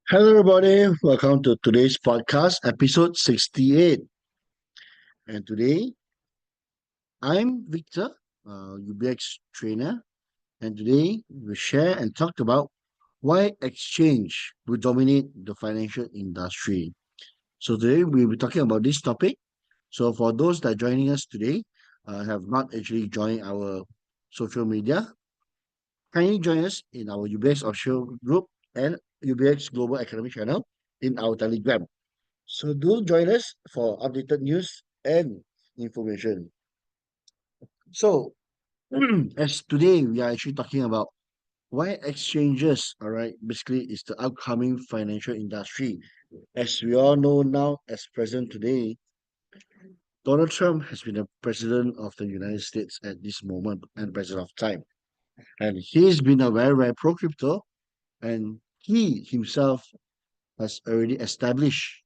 Hello, everybody. Welcome to today's podcast, episode 68. And today, I'm Victor, UBX trainer. And today, we share and talk about why exchange will dominate the financial industry. So, today, we'll be talking about this topic. So, for those that are joining us today, have not actually joined our social media, kindly join us in our UBX official group and UBX Global Academy channel in our Telegram. So do join us for updated news and information. So as today we are actually talking about why exchanges, all right, basically is the upcoming financial industry. As we all know now, as present today, Donald Trump has been the president of the United States at this moment and present of time. And he's been a very pro crypto, and he himself has already established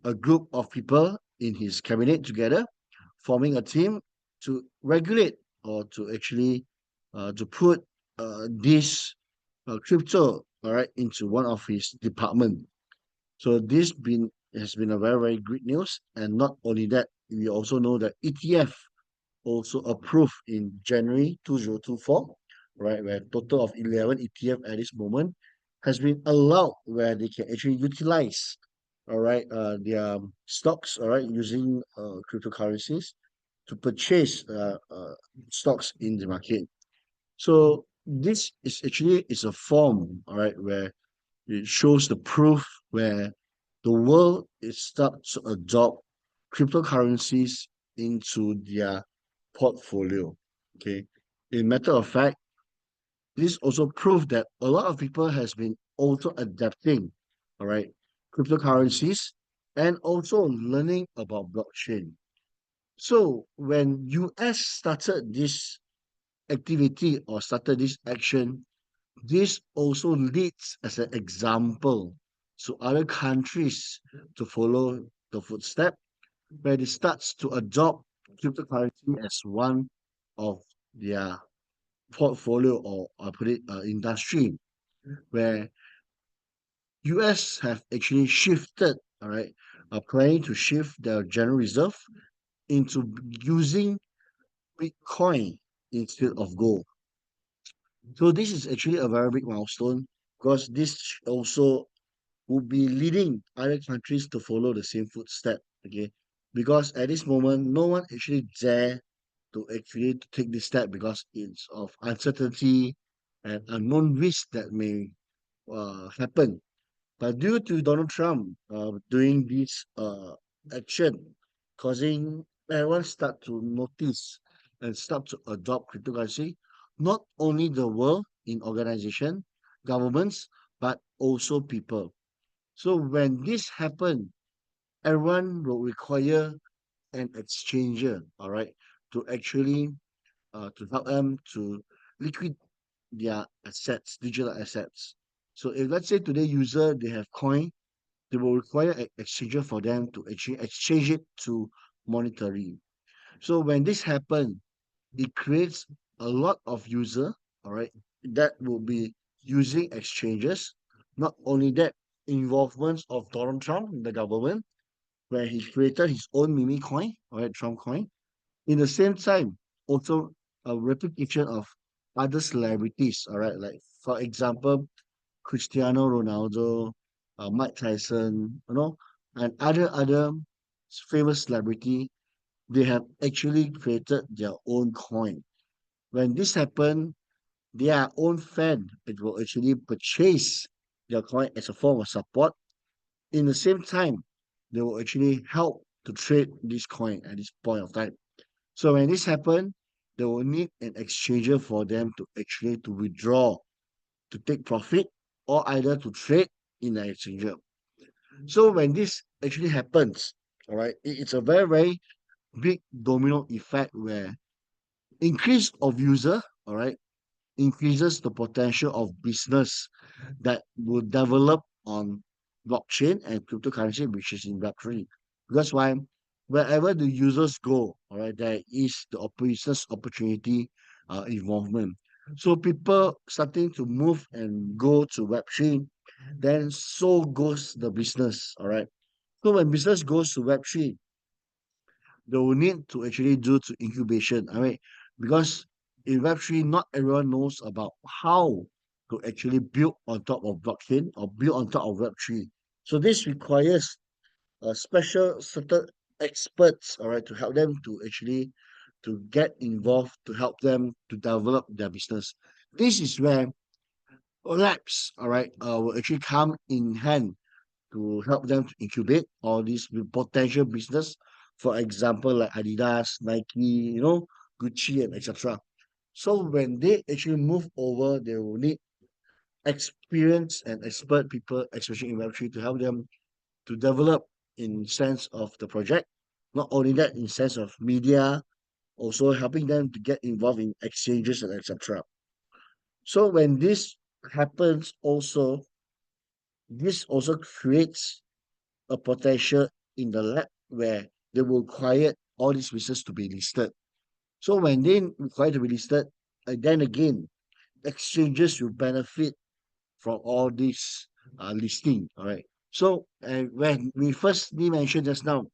a group of people in his cabinet together, forming a team to regulate or to actually to put this crypto, all right, into one of his department. So this been has been a very great news, and not only that, we also know that ETF also approved in January 2024, right, where a total of 11 ETF at this moment has been allowed where they can actually utilize, all right, their stocks, all right, using cryptocurrencies to purchase stocks in the market. So this is actually is a form, all right, where it shows the proof where the world is start to adopt cryptocurrencies into their portfolio. Okay. In matter of fact, this also proved that a lot of people has been also adapting, all right, cryptocurrencies and also learning about blockchain. So when US started this activity or started this action, this also leads as an example to other countries to follow the footstep where it starts to adopt cryptocurrency as one of their portfolio or put it industry where US have actually shifted, all right, planning to shift their general reserve into using Bitcoin instead of gold. So this is actually a very big milestone because this also would be leading other countries to follow the same footstep. Okay, because at this moment, no one actually dare to actually take this step because it's of uncertainty and unknown risk that may happen. But due to Donald Trump doing this action, causing everyone start to notice and start to adopt cryptocurrency, not only the world in organization, governments, but also people. So when this happen, everyone will require an exchanger, all right, to actually to help them to liquid their assets, digital assets. So if let's say today user they have coin, they will require an exchanger for them to actually exchange it to monetary. So when this happen, it creates a lot of user, all right, that will be using exchanges. Not only that, involvements of Donald Trump in the government, where he created his own meme coin, all right, Trump coin. In the same time, also a replication of other celebrities, all right, like for example, Cristiano Ronaldo, Mike Tyson, and other famous celebrity, they have actually created their own coin. When this happen, their own fan it will actually purchase their coin as a form of support. In the same time, they will actually help to trade this coin at this point of time. So when this happen, they will need an exchanger for them to actually to withdraw, to take profit, or either to trade in the exchanger. So when this actually happens, all right, it's a very big domino effect where increase of user, all right, increases the potential of business that will develop on blockchain and cryptocurrency, which is in Web3. Because why? Wherever the users go, all right, there is the business opportunity involvement. So people starting to move and go to Web3. then so goes the business. All right. So when business goes to Web3, they will need to actually do to incubation. I mean, because in Web3, not everyone knows about how to actually build on top of blockchain or build on top of Web3. So this requires a special certain experts, all right, to help them to actually to get involved, to help them to develop their business. This is where labs, all right, will actually come in hand to help them to incubate all these potential business. For example, like Adidas, Nike, Gucci, and etc. So when they actually move over, they will need experienced and expert people, especially in Web3, to help them to develop in sense of the project. Not only that, in sense of media, also helping them to get involved in exchanges and etc. So when this happens, also this also creates a potential in the lab where they will require all these business to be listed. So when they require to be listed, then again, exchanges will benefit from all this listing. All right. So when we firstly mentioned just now,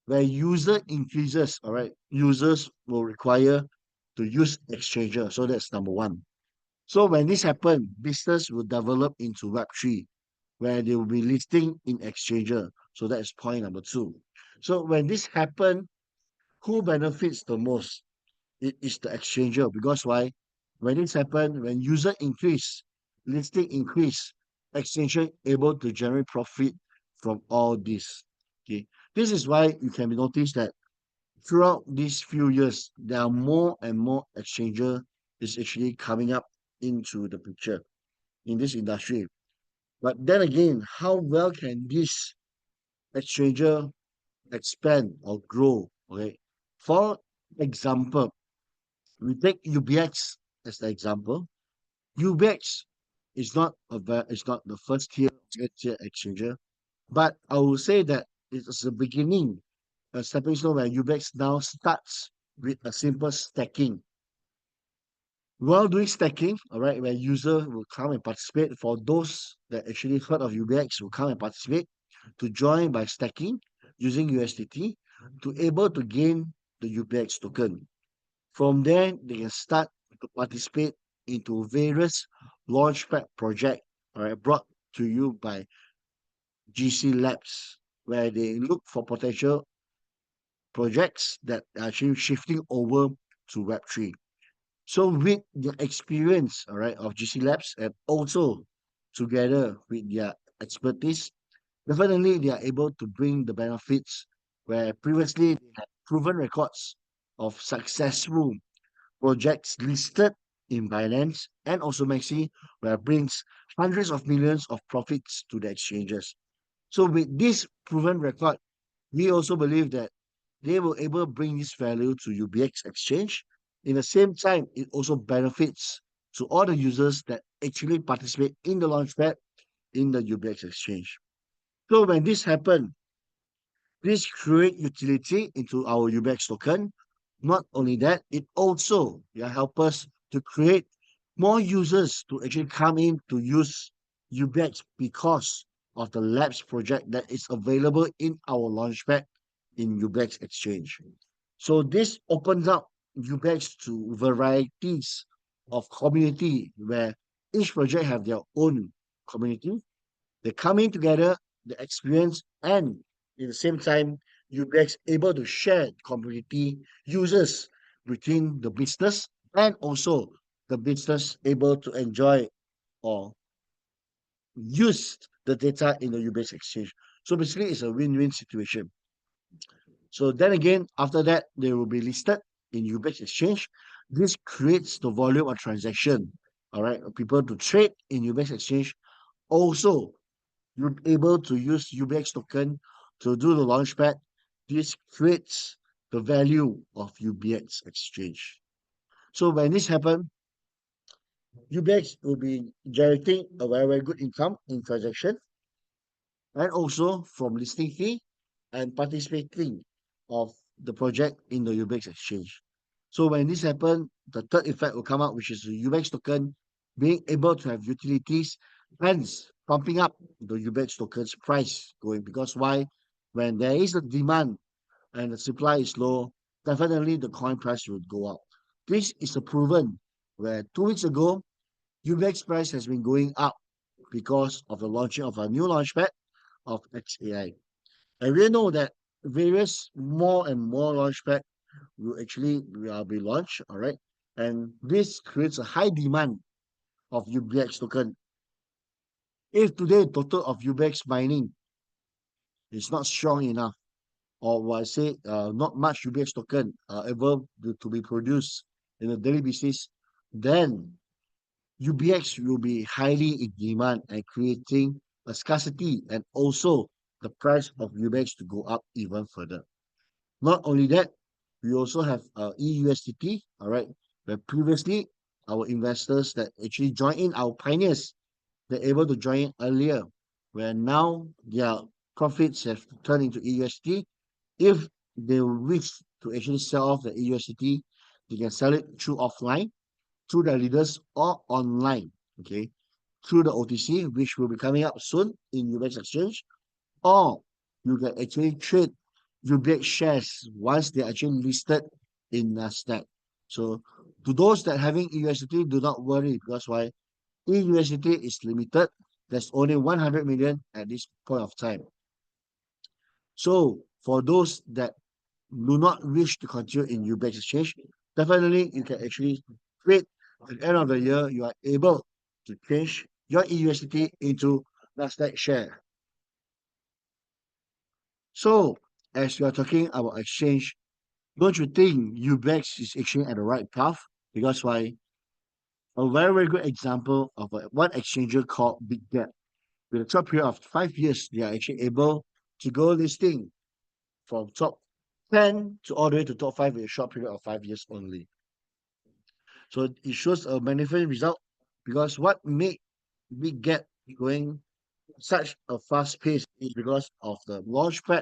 where user increases, all right, users will require to use exchanger. So that's number one. So when this happens, business will develop into Web3, where they will be listing in exchanger. So that's point number two. So when this happens, who benefits the most? It is the exchanger. Because why? When this happens, when user increase, listing increase, exchanger able to generate profit from all this. Okay. This is why you can notice that throughout these few years, there are more and more exchanger is actually coming up into the picture in this industry. But then again, how well can this exchanger expand or grow? Okay. For example, we take UBX as the example. UBX is not it's not the first tier, second tier exchanger, but I will say that it is the beginning, a stepping stone where UBX now starts with a simple stacking. While doing stacking, all right, where user will come and participate. For those that actually heard of UBX, will come and participate to join by stacking using USDT to able to gain the UBX token. From there, they can start to participate into various launchpad project, all right, brought to you by GC Labs, where they look for potential projects that are actually shifting over to Web3. So with the experience, all right, of GC Labs and also together with their expertise, definitely they are able to bring the benefits where previously they had proven records of successful projects listed in Binance and also Maxi, where it brings hundreds of millions of profits to the exchanges. So with this proven record, we also believe that they will able to bring this value to UBX exchange. In the same time, it also benefits to all the users that actually participate in the launchpad in the UBX exchange. So when this happens, this create utility into our UBX token. Not only that, it also help us to create more users to actually come in to use UBX because of the labs project that is available in our launchpad in UBX exchange. So this opens up UBX to varieties of community where each project have their own community. They come in together, the experience, and at the same time, UBX able to share community users between the business and also the business able to enjoy or use the data in the UBX exchange. So basically, it's a win-win situation. So then again, after that, they will be listed in UBX exchange. This creates the volume of transaction. All right, people to trade in UBX exchange. Also, you're able to use UBX token to do the launchpad. This creates the value of UBX exchange. So when this happens, UBX will be generating a very, very good income in transaction and also from listing fee and participating of the project in the UBX exchange. So when this happens, the third effect will come out, which is the UBX token being able to have utilities hence pumping up the UBEX tokens price going. Because why? When there is a demand and the supply is low, definitely the coin price would go up. This is a proven where 2 weeks ago, UBEX price has been going up because of the launching of a new launchpad of XAI. And we know that various more and more launchpad will actually be launched, all right? And this creates a high demand of UBX token. If today total of UBX mining is not strong enough, or what I say, not much UBX token able to be produced in a daily basis, then UBX will be highly in demand and creating a scarcity and also the price of UBX to go up even further. Not only that, we also have EUSDT, all right, where previously our investors that actually join in, our pioneers, they're able to join in earlier, where now their profits have turned into EUSDT. If they wish to actually sell off the EUSDT, they can sell it through offline, through their leaders, or online, okay, through the OTC, which will be coming up soon in UBX Exchange, or you can actually trade UBX shares once they're actually listed in Nasdaq. So to those that having EUSDT, do not worry because why? EUSDT is limited. There's only 100 million at this point of time. So for those that do not wish to continue in UBX exchange, definitely you can actually trade at the end of the year. You are able to change your EUSDT into Nasdaq share. So as you are talking about exchange, don't you think UBX is actually at the right path? Because why? A very, very good example of one exchanger called Big Gap. With a top period of 5 years, they are actually able to go listing from top 10 to all the way to top 5 in a short period of 5 years only. So it shows a magnificent result because what made Big Gap going such a fast pace is because of the launchpad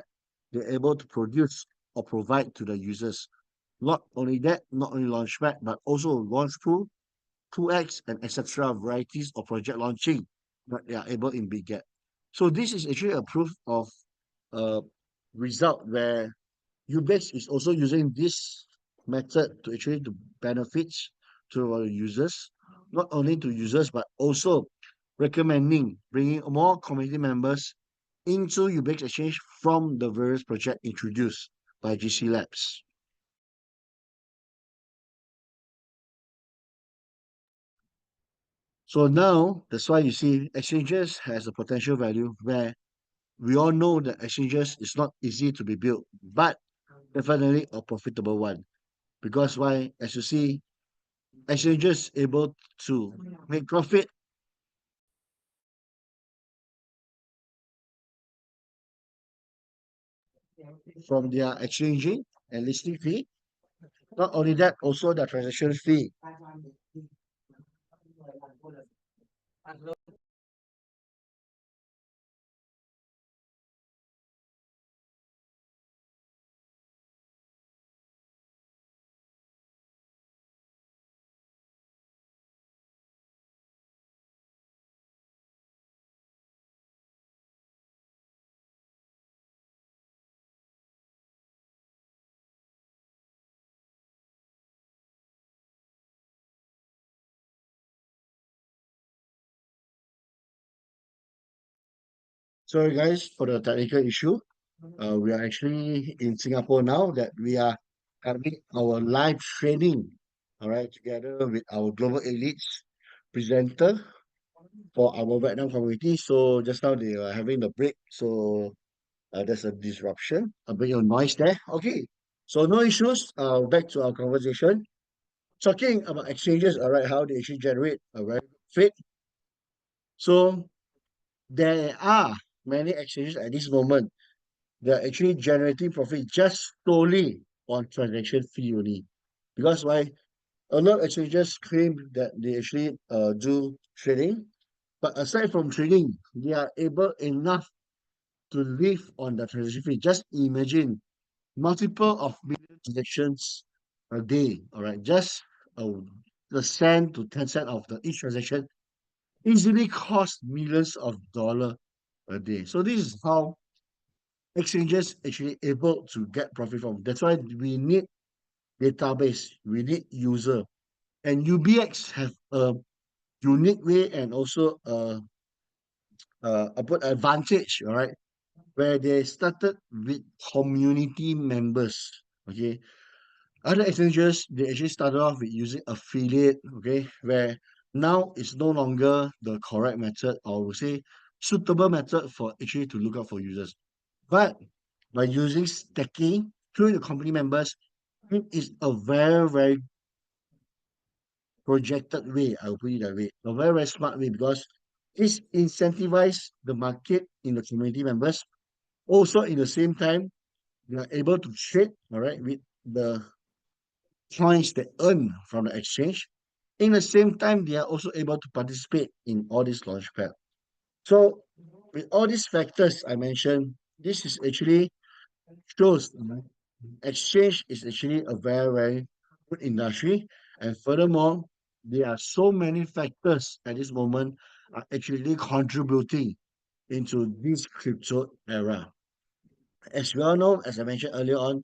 they're able to produce or provide to the users. Not only that, not only launchpad, but also launch through 2x and etc. varieties of project launching that they are able in Big Gap. So this is actually a proof of a result where Ubex is also using this method to actually to benefits to our users, not only to users but also recommending bringing more community members into Ubex Exchange from the various project introduced by GC Labs. So now that's why you see exchanges has a potential value where we all know that exchanges is not easy to be built, but definitely a profitable one. Because why? As you see, exchanges able to make profit from their exchanging and listing fee. Not only that, also the transaction fee. Sorry guys for the technical issue. We are actually in Singapore now that we are having our live training, all right, together with our global elites presenter for our Vietnam community. So just now they are having the break. So there's a disruption, a bit of noise there. Okay. So no issues. Back to our conversation. Talking about exchanges, all right, how they actually generate a very good fit. So there are many exchanges at this moment that are actually generating profit just solely on transaction fee only. Because why? A lot of exchanges claim that they actually do trading, but aside from trading, they are able enough to live on the transaction fee. Just imagine multiple of million transactions a day. All right, just uh, the cent to 10 cent of the each transaction easily cost millions of dollars a day. So this is how exchanges actually able to get profit from. That's why we need database, we need user. And UBX have a unique way and also a good advantage, all right, where they started with community members. Okay, other exchanges they actually started off with using affiliate. Okay, where now it's no longer the correct method, or we say suitable method for actually to look out for users. But by using stacking through the company members, it is a very projected way. I will put it that way, a very smart way because it's incentivize the market in the community members. Also, in the same time, you are able to trade, all right, with the points they earn from the exchange. In the same time, they are also able to participate in all these launchpad. So, with all these factors I mentioned, this is actually shows exchange is actually a very good industry. And furthermore, there are so many factors at this moment are actually contributing into this crypto era. As we all know, as I mentioned earlier on,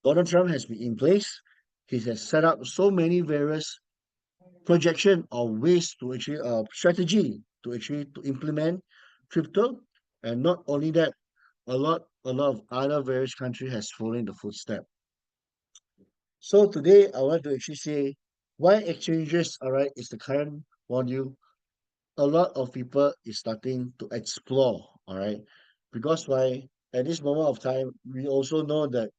Donald Trump has been in place. He has set up so many various projection or ways to actually strategy to actually to implement crypto. And not only that, a lot of other various countries has followed the footstep. So today I want to actually say why exchanges, all right, is the current module. A lot of people is starting to explore, all right, because why at this moment of time we also know that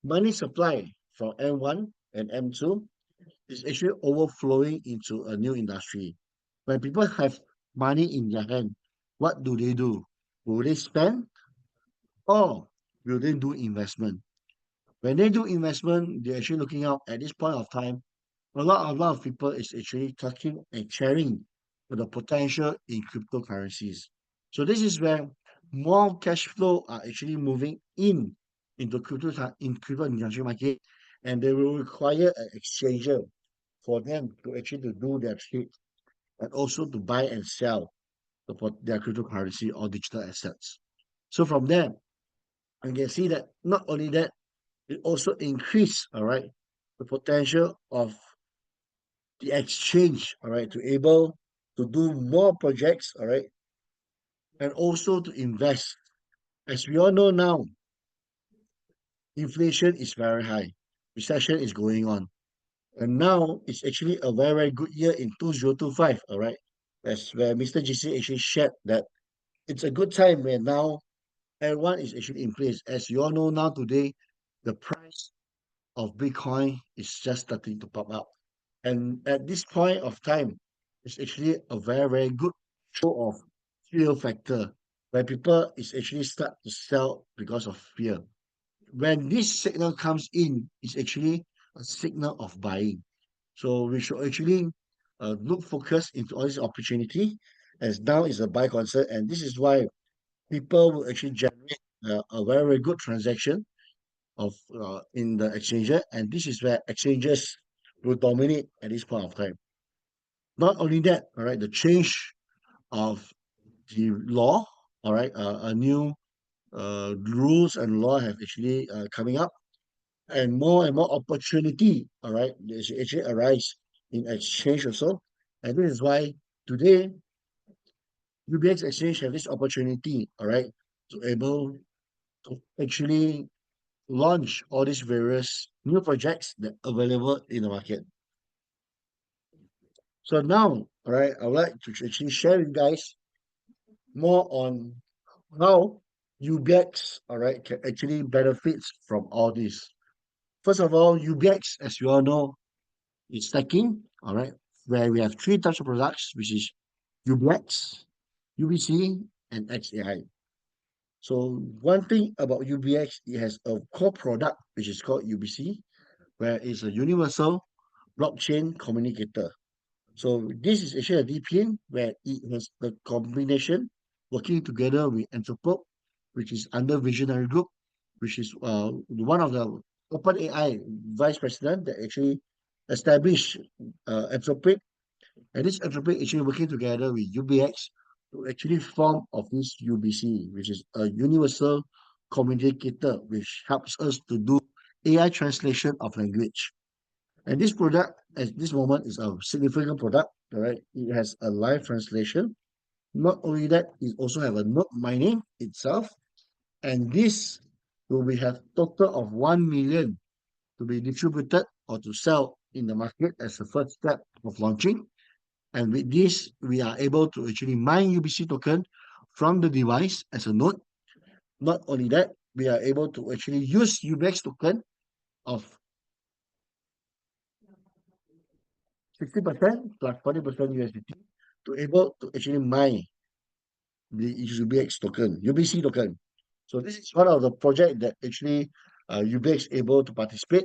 money supply from M1 and M2 is actually overflowing into a new industry. When people have money in their hand, what do they do? Will they spend or will they do investment? When they do investment, they're actually looking out at this point of time. A lot of people is actually talking and sharing the potential in cryptocurrencies. So this is where more cash flow are actually moving into crypto industry market, and they will require an exchanger for them to actually to do their trade and also to buy and sell their cryptocurrency or digital assets. So from there, you can see that not only that, it also increase, all right, the potential of the exchange, all right, to able to do more projects, all right, and also to invest. As we all know now, inflation is very high, recession is going on, and now it's actually a very good year in 2025, all right, as where Mr. GC actually shared that it's a good time where now everyone is actually in place. As you all know now today, the price of Bitcoin is just starting to pop up. And at this point of time, it's actually a very good show of fear factor where people is actually start to sell because of fear. When this signal comes in, it's actually a signal of buying. So we should actually look focus into all this opportunity as now is a buy concern, and this is why people will actually generate a very good transaction of in the exchanger, and this is where exchanges will dominate at this point of time. Not only that, all right, the change of the law, all right, a new rules and law have actually coming up, and more opportunity, all right, is actually arise in exchange also, and this is why today UBX Exchange have this opportunity, all right, to able to actually launch all these various new projects that are available in the market. So now, all right, I would like to actually share with you guys more on how UBX, all right, can actually benefits from all this. First of all, UBX, as you all know, is stacking, all right, where we have three types of products, which is UBX, UBC, and XAI. So one thing about UBX, it has a core product which is called UBC, where it's a universal blockchain communicator. So this is actually a VPN where it has the combination working together with Anthropic, which is under Visionary Group, which is one of the OpenAI vice president that actually established Anthropic, And this entrepreneur actually working together with UBX to actually form of this UBC, which is a universal communicator, which helps us to do AI translation of language. And this product at this moment is a significant product. All right, it has a live translation. Not only that, it also have a note mining itself, and this will be have total of 1 million to be distributed or to sell in the market as the first step of launching. And with this, we are able to actually mine UBC token from the device as a node. Not only that, we are able to actually use UBX token of 60% plus 40% USDT to able to actually mine the UBX token, UBC token. So this is one of the project that actually UBX able to participate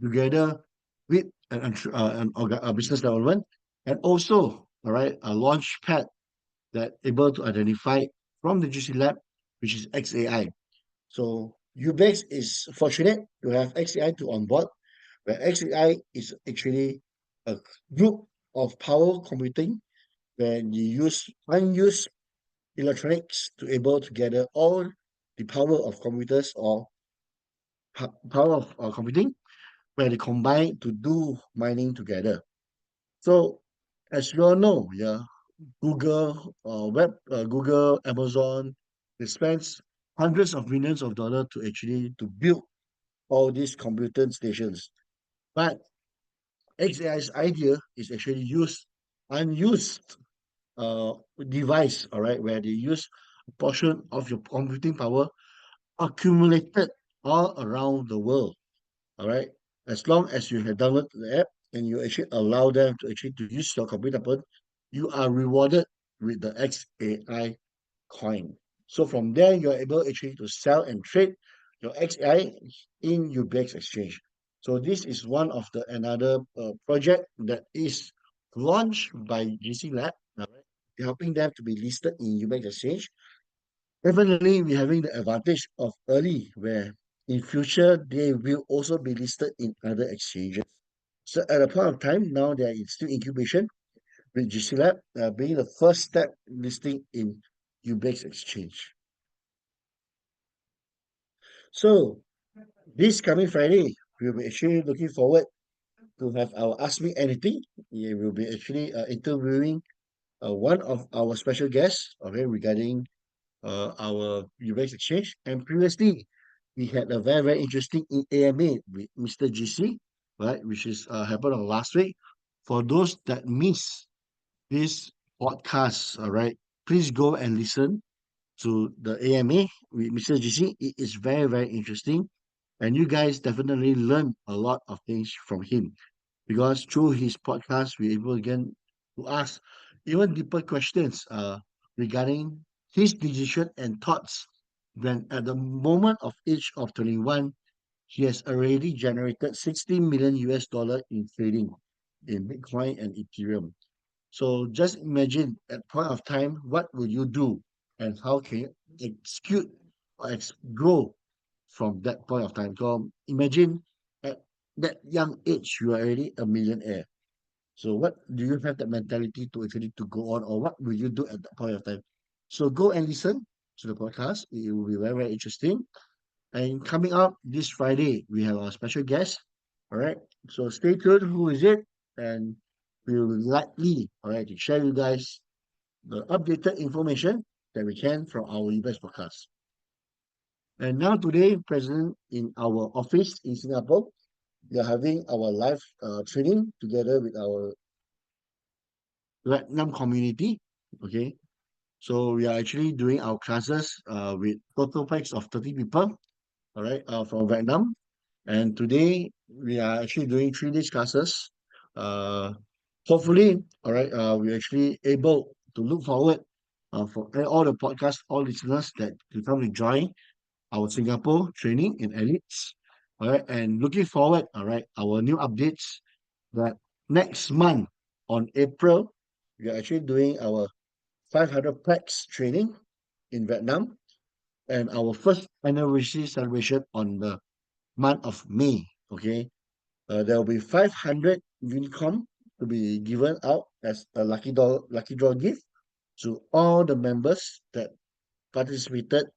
together with a business development, and also, all right, a launch pad that able to identify from the GC lab, which is XAI. So UBX is fortunate to have XAI to on board, where XAI is actually a group of power computing where you use unused electronics to able to gather all the power of computers or power of computing, where they combine to do mining together. So as you all know, yeah, Google, Amazon, they spends hundreds of millions of dollars to actually to build all these computer stations. But XAI's idea is actually use unused uh, device, all right, where they use a portion of your computing power accumulated all around the world, all right. As long as you have downloaded the app and you actually allow them to actually to use your computer phone, you are rewarded with the XAI coin. So from there, you're able actually to sell and trade your XAI in UBX exchange. So this is one of the another project that is launched by GC Lab, all right, helping them to be listed in UBX exchange. Definitely, we're having the advantage of early, where in future they will also be listed in other exchanges. So at a point of time, now they are in still incubation with GC Lab being the first step listing in UBX exchange. So this coming Friday, we'll be actually looking forward to have our Ask Me Anything. Yeah, we'll be actually interviewing one of our special guests, okay, regarding our UX exchange. And previously, we had a very, very interesting AMA with Mr. GC, right, which is happened on last week. For those that miss this podcast, all right, please go and listen to the AMA with Mr. GC. It is very, very interesting. And you guys definitely learn a lot of things from him, because through his podcast, we're able again to ask even deeper questions regarding his decision and thoughts when at the moment of age of 21, he has already generated 60 million US dollar in trading in Bitcoin and Ethereum. So just imagine at point of time, what will you do and how can you execute or grow from that point of time? So imagine at that young age, you are already a millionaire. So what do you have that mentality to actually to go on, or what will you do at that point of time? So go and listen to the podcast. It will be very, very interesting. And coming up this Friday, we have our special guest. All right. So stay tuned. Who is it? And we will likely, all right, to share you guys the updated information that we can from our US podcast. And now today, present in our office in Singapore, we are having our live training together with our Vietnam community. Okay. So we are actually doing our classes with total packs of 30 people, all right, from Vietnam. And today we are actually doing 3 days classes. Uh, Hopefully, all right, we're actually able to look forward for all the podcast, all listeners that to come to join our Singapore training in elites. All right, and looking forward, all right, our new updates that next month on April, we are actually doing our 500 packs training in Vietnam, and our first anniversary celebration on the month of May. Okay, there will be 500 unicorn to be given out as a lucky draw gift to all the members that participated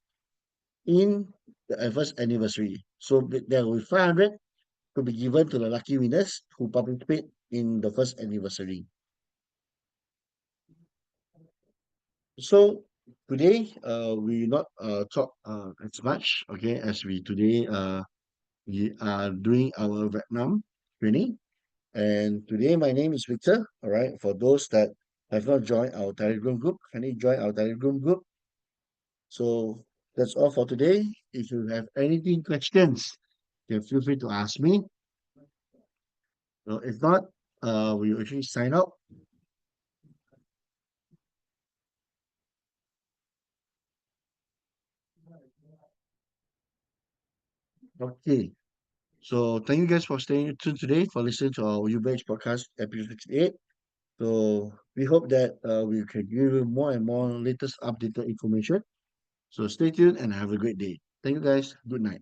in the first anniversary. So there will be 500 to be given to the lucky winners who participate in the first anniversary. So today, we will not talk as much, okay, as we today we are doing our Vietnam training. And today, my name is Victor. All right, for those that have not joined our Telegram group, can you join our Telegram group? So that's all for today. If you have anything questions, then feel free to ask me. If not, we will actually sign out. Okay. So thank you guys for staying tuned today for listening to our UBH podcast episode 68. So we hope that we can give you more and more latest updated information. So stay tuned and have a great day. Thank you guys. Good night.